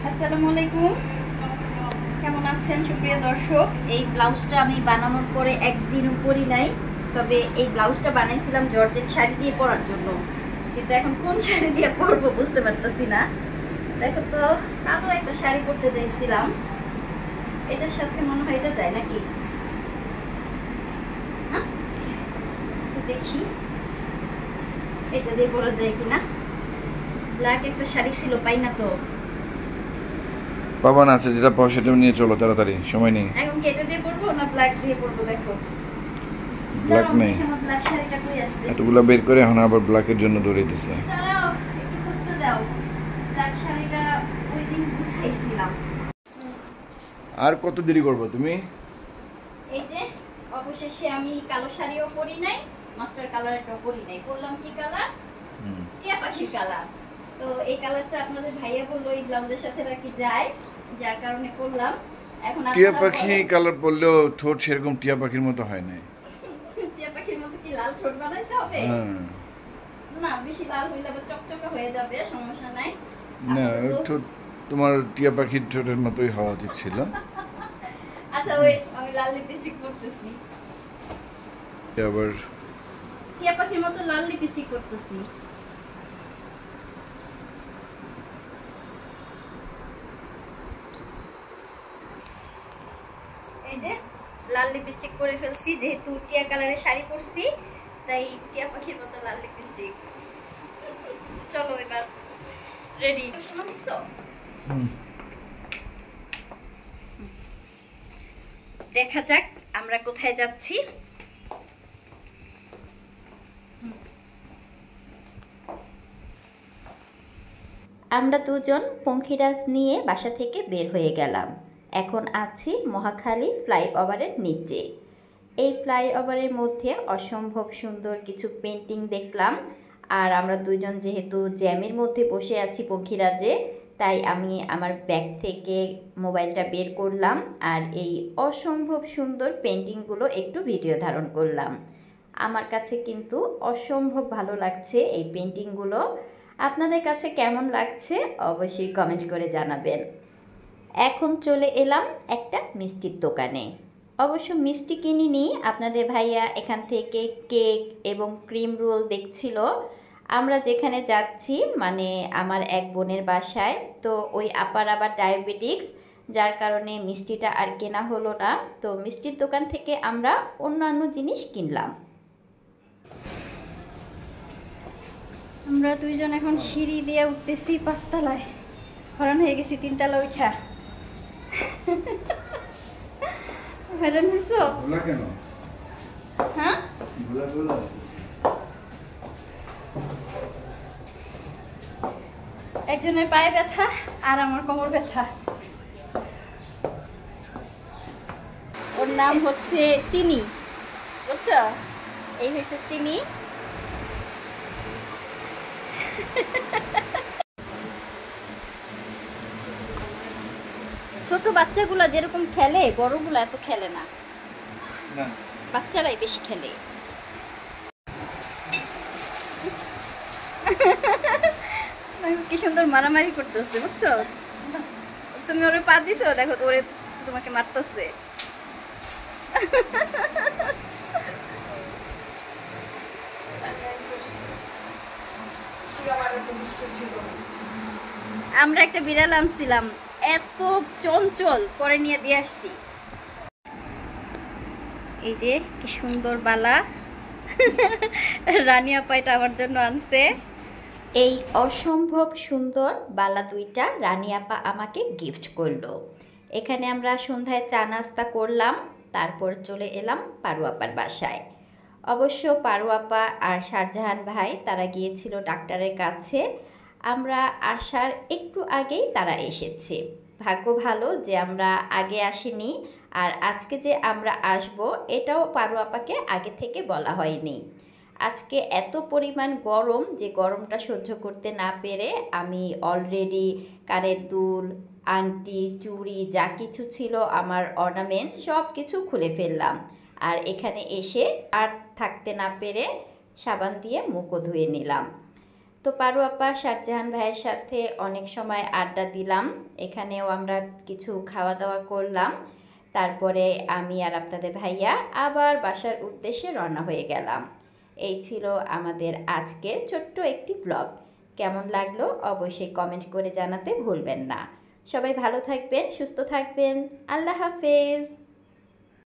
আসসালামু আলাইকুম, কেমন আছেন সুপ্রিয় দর্শক? এই ব্লাউজটা আমি বানানোর পরে একদিন পরি নাই, তবে এই ব্লাউজটা বানাইছিলাম জর্জেট শাড়ি দিয়ে পরার জন্য, কিন্তু এখন কোন শাড়ি দিয়ে পরবো বুঝতে পারতেছি না। দেখো তো, কালো একটা শাড়ি পরতে চাইছিলাম, এটার সাথে মনে হয় এটা যায় নাকি, দেখি এটা দিয়ে পরা যায় কিনা। ব্ল্যাক একটা শাড়ি ছিল, পাই না তো। বাবা না আছে, যেটা পাও সেটা নিয়ে চলো তাড়াতাড়ি, সময় নেই। এখন কি এটা দিয়ে পরবো না ব্ল্যাক দিয়ে পরবো? দেখো ব্ল্যাক নেই, ব্ল্যাক শাড়িটা কই আছে? এতগুলা বের করে এখন আবার ব্ল্যাকের জন্য দৌড়াইতেছে। দাঁড়াও, একটু খুঁজতে দাও। ব্ল্যাক শাড়িটা ওই দিন গুছাইছিলাম। আর কত দেরি করবো তুমি? এই যে অবশেষে আমি কালো শাড়িও পরি নাই, মাস্টার কালারটাও পরি নাই, পরলাম কি কালার? টিয়া পাখির কালার। তো এই কালারটা আপনাদের ভাইয়া বললো এই ব্লাউজের সাথে নাকি যায়, যার কারণে পরলাম। এখন টিয়া পাখি কালার পরলেও ঠোঁট সেরকম টিয়া পাখির মতো হয় না। টিয়া পাখির মতো কি লাল ঠোঁট বানাইতে হবে? না, বেশি লাল হইলে আবার চকচকে হয়ে যাবে, সমস্যা নাই। না, ঠোঁট তোমার টিয়া পাখির ঠোঁটের মতোই হওয়া উচিত ছিল। আচ্ছা ওয়েট, আমি লাল লিপস্টিক পরতেছি। আবার টিয়া পাখির মতো লাল লিপস্টিক পরতেছি। এই যে লাল লিপস্টিক করে ফেলছি, যেহেতু টিয়া কালারের শাড়ি পরছি তাই টিয়া পাখির মতো লাল লিপস্টিক। চলো এবার রেডি। দেখা যাক আমরা কোথায় যাচ্ছি। আমরা দুজন পঙ্খিরাজ নিয়ে বাসা থেকে বের হয়ে গেলাম। এখন আছি মহাখালী ফ্লাইওভারের নিচে। এই ফ্লাইওভারের মধ্যে অসম্ভব সুন্দর কিছু পেন্টিং দেখলাম, আর আমরা দুজন যেহেতু জ্যামের মধ্যে বসে আছি পঙ্খিরাজে, তাই আমি আমার ব্যাগ থেকে মোবাইলটা বের করলাম আর এই অসম্ভব সুন্দর পেন্টিংগুলো একটু ভিডিও ধারণ করলাম। আমার কাছে কিন্তু অসম্ভব ভালো লাগছে এই পেন্টিংগুলো। আপনাদের কাছে কেমন লাগছে অবশ্যই কমেন্ট করে জানাবেন। এখন চলে এলাম একটা মিষ্টির দোকানে। অবশ্য মিষ্টি কিনিনি, আপনাদের ভাইয়া এখান থেকে কেক এবং ক্রিম রোল দেখছিল। আমরা যেখানে যাচ্ছি মানে আমার এক বোনের বাসায়, তো ওই আপার আবার ডায়াবেটিক্স, যার কারণে মিষ্টিটা আর কেনা হলো না। তো মিষ্টির দোকান থেকে আমরা অন্যান্য জিনিস কিনলাম। আমরা দুইজন এখন সিঁড়ি দিয়ে উঠতেছি 5 তলায়, হরণ হয়ে গেছি 3 তলা উঠা। হরণ হইছো? কেন? হ্যাঁ, একজনের পায়ে ব্যথা আর আমার কোমর ব্যথা। ওর নাম হচ্ছে চিনি, বুঝছো? এই হয়েছে চিনি। ছোট বাচ্চাগুলা যেরকম খেলে বড়গুলা এত খেলে না, বাচ্চারাই বেশি খেলে। কি সুন্দর মারামারি করতেছে, বুঝছো? তুমি ওরে পা দিছো, দেখো ওরে তোমাকে মারতেছে। আমরা একটা বিড়াল আনছিলাম, এত চঞ্চল, পরে নিয়ে দিয়ে আসছি। এই যে কি সুন্দর বালা, রানী আপা এটা আমার জন্য আনছে। এই অসম্ভব সুন্দর বালা দুইটা রানী আপা আমাকে গিফট করলো। এখানে আমরা সন্ধ্যায় চা নাস্তা করলাম, তারপর চলে এলাম পারু আপার বাসায়। অবশ্য পারু আপা আর শাহজাহান ভাই তারা গিয়েছিল ডাক্তারের কাছে। আমরা আসার একটু আগেই তারা এসেছে। ভাগ্য ভালো যে আমরা আগে আসিনি, আর আজকে যে আমরা আসব এটাও পারু আপাকে আগে থেকে বলা হয়নি। আজকে এত পরিমাণ গরম যে গরমটা সহ্য করতে না পেরে আমি অলরেডি কানের দুল, আংটি, চুড়ি যা কিছু ছিল আমার অর্নামেন্টস সব কিছু খুলে ফেললাম। আর এখানে এসে আর থাকতে না পেরে সাবান দিয়ে মুখও ধুয়ে নিলাম। তো পারু আপা শাহজাহান ভাইয়ের সাথে অনেক সময় আড্ডা দিলাম, এখানেও আমরা কিছু খাওয়া দাওয়া করলাম। তারপরে আমি আর আপনাদের ভাইয়া আবার বাসার উদ্দেশ্যে রওনা হয়ে গেলাম। এই ছিল আমাদের আজকের ছোট্ট একটি ব্লগ। কেমন লাগলো অবশ্যই কমেন্ট করে জানাতে ভুলবেন না। সবাই ভালো থাকবেন, সুস্থ থাকবেন। আল্লাহ হাফেজ।